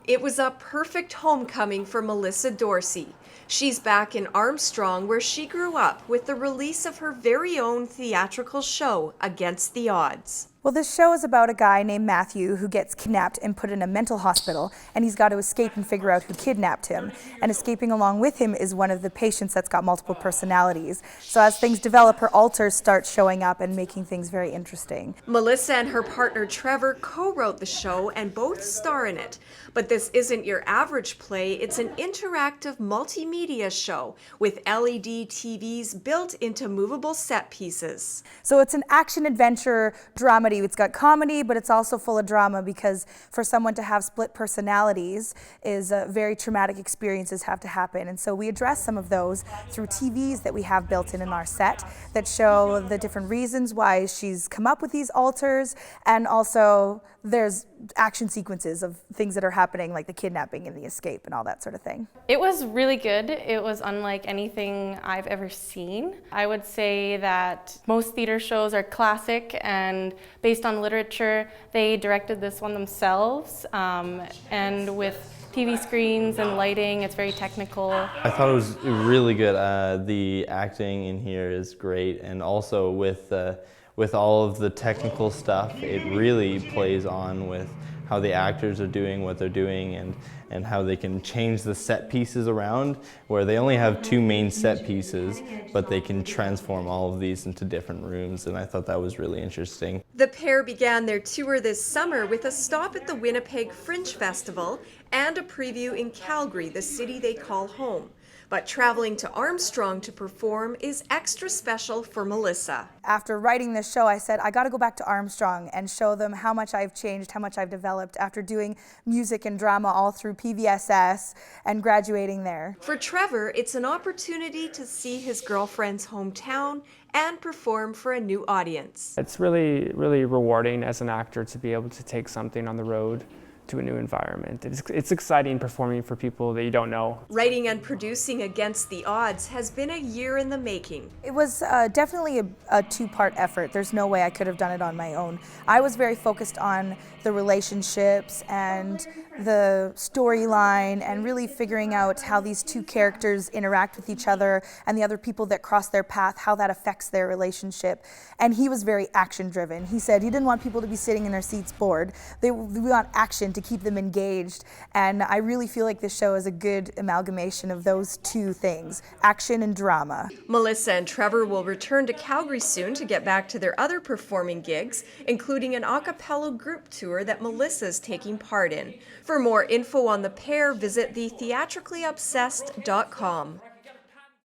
It was a perfect homecoming for Melissa Dorsey. She's back in Armstrong, where she grew up, with the release of her very own theatrical show, Against the Odds. Well, this show is about a guy named Matthew who gets kidnapped and put in a mental hospital, and he's got to escape and figure out who kidnapped him. And escaping along with him is one of the patients that's got multiple personalities. So as things develop, her alters start showing up and making things very interesting. Melissa and her partner Trevor co-wrote the show and both star in it. But this isn't your average play, it's an interactive multimedia show with LED TVs built into movable set pieces. So it's an action-adventure dramedy. It's got comedy, but it's also full of drama because for someone to have split personalities is very traumatic experiences have to happen. And so we address some of those through TVs that we have built in our set that show the different reasons why she's come up with these alters, and also there's action sequences of things that are happening, like the kidnapping and the escape and all that sort of thing. It was really good. It was unlike anything I've ever seen. I would say that most theater shows are classic and based on literature. They directed this one themselves, and with TV screens and lighting, it's very technical. I thought it was really good. The acting in here is great, and also with all of the technical stuff, it really plays on with how the actors are doing what they're doing, and how they can change the set pieces around, where they only have two main set pieces, but they can transform all of these into different rooms, and I thought that was really interesting. The pair began their tour this summer with a stop at the Winnipeg Fringe Festival and a preview in Calgary, the city they call home. But traveling to Armstrong to perform is extra special for Melissa. After writing this show, I said, I got to go back to Armstrong and show them how much I've changed, how much I've developed after doing music and drama all through PVSS and graduating there. For Trevor, it's an opportunity to see his girlfriend's hometown and perform for a new audience. It's really, really rewarding as an actor to be able to take something on the road to a new environment. It's exciting performing for people that you don't know. Writing and producing Against the Odds has been a year in the making. It was definitely a two-part effort. There's no way I could have done it on my own. I was very focused on the relationships and the storyline and really figuring out how these two characters interact with each other and the other people that cross their path, how that affects their relationship. And he was very action-driven. He said he didn't want people to be sitting in their seats bored. We want action to keep them engaged. And I really feel like this show is a good amalgamation of those two things, action and drama. Melissa and Trevor will return to Calgary soon to get back to their other performing gigs, including an a cappella group tour that Melissa's taking part in. For more info on the pair, visit thetheatricallyobsessed.com.